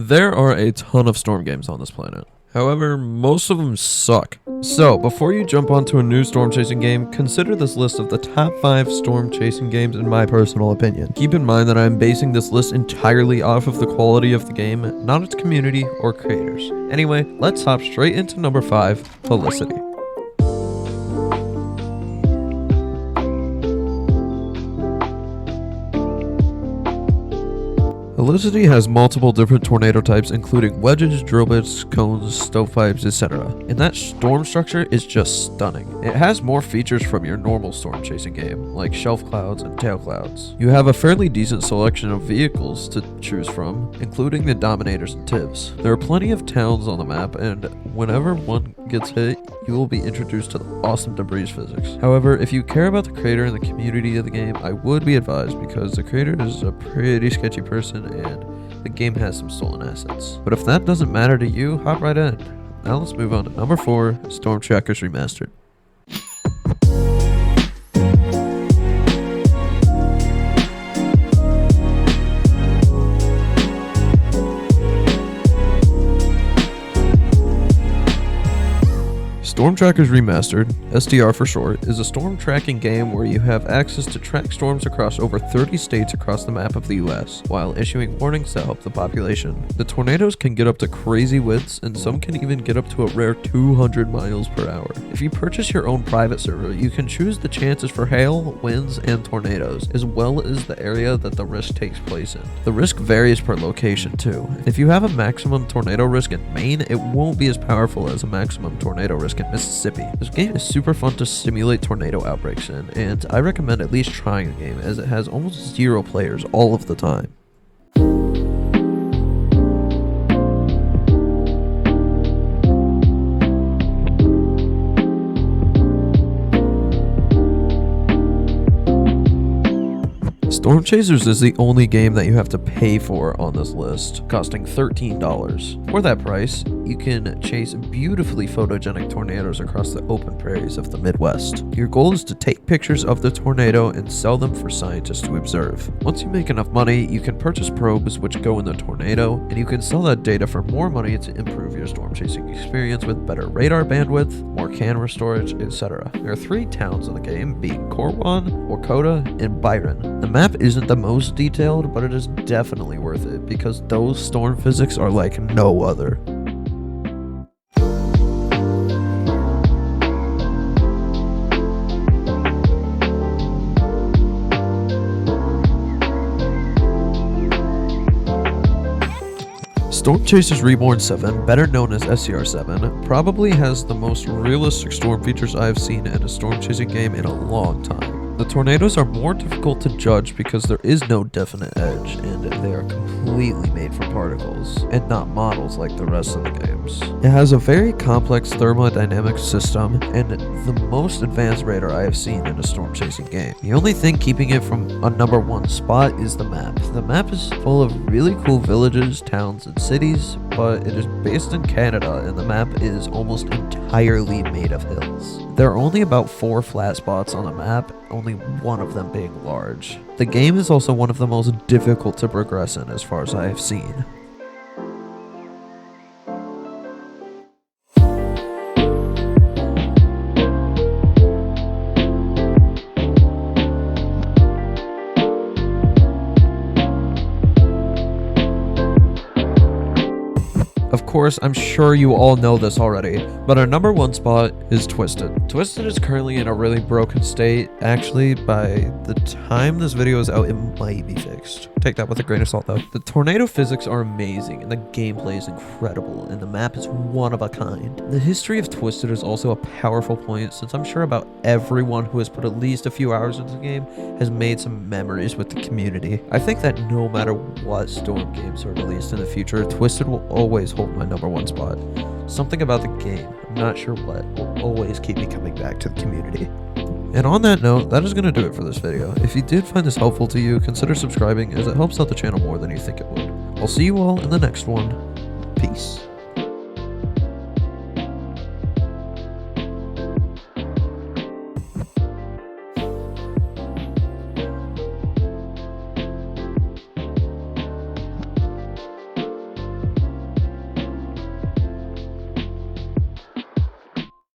There are a ton of storm games on this planet. However, most of them suck. So, before you jump onto a new storm chasing game, consider this list of the top 5 storm chasing games in my personal opinion. Keep in mind that I am basing this list entirely off of the quality of the game, not its community or creators. Anyway, let's hop straight into number 5, Helicity. Helicity has multiple different tornado types, including wedges, drill bits, cones, stovepipes, etc. And that storm structure is just stunning. It has more features from your normal storm chasing game, like shelf clouds and tail clouds. You have a fairly decent selection of vehicles to choose from, including the Dominators and Tivs. There are plenty of towns on the map, and whenever one gets hit, you will be introduced to the awesome debris physics. However, if you care about the creator and the community of the game, I would be advised because the creator is a pretty sketchy person and the game has some stolen assets. But if that doesn't matter to you, hop right in. Now let's move on to number 4, Storm Trackers Remastered. Storm Trackers Remastered, STR for short, is a storm tracking game where you have access to track storms across over 30 states across the map of the US, while issuing warnings to help the population. The tornadoes can get up to crazy widths, and some can even get up to a rare 200 miles per hour. If you purchase your own private server, you can choose the chances for hail, winds, and tornadoes, as well as the area that the risk takes place in. The risk varies per location too. If you have a maximum tornado risk in Maine, it won't be as powerful as a maximum tornado risk in Mississippi. This game is super fun to simulate tornado outbreaks in, and I recommend at least trying the game as it has almost 0 players all of the time. Storm Chasers is the only game that you have to pay for on this list, costing $13. For that price, you can chase beautifully photogenic tornadoes across the open prairies of the Midwest. Your goal is to take pictures of the tornado and sell them for scientists to observe. Once you make enough money, you can purchase probes which go in the tornado, and you can sell that data for more money to improve your storm chasing experience with better radar bandwidth, more camera storage, etc. There are 3 towns in the game, being Corwan, Orkota, and Byron. The map isn't the most detailed, but it is definitely worth it because those storm physics are like no other. Storm Chasers Reborn 7, better known as SCR7, probably has the most realistic storm features I have seen in a storm chasing game in a long time. The tornadoes are more difficult to judge because there is no definite edge, and they are completely made from particles, and not models like the rest of the games. It has a very complex thermodynamic system, and the most advanced radar I have seen in a storm chasing game. The only thing keeping it from a number 1 spot is the map. The map is full of really cool villages, towns, and cities, but it is based in Canada, and the map is almost entirely made of hills. There are only about 4 flat spots on the map, only one of them being large. The game is also one of the most difficult to progress in as far as I have seen. Of course, I'm sure you all know this already, but our number 1 spot is Twisted. Twisted is currently in a really broken state. Actually, by the time this video is out, it might be fixed. Take that with a grain of salt though. The tornado physics are amazing, and the gameplay is incredible, and the map is one of a kind. The history of Twisted is also a powerful point, since I'm sure about everyone who has put at least a few hours into the game has made some memories with the community. I think that no matter what storm games are released in the future, Twisted will always hold my number 1 spot. Something about the game, I'm not sure what, will always keep me coming back to the community. And on that note, that is going to do it for this video. If you did find this helpful to you, consider subscribing as it helps out the channel more than you think it would. I'll see you all in the next one. Peace.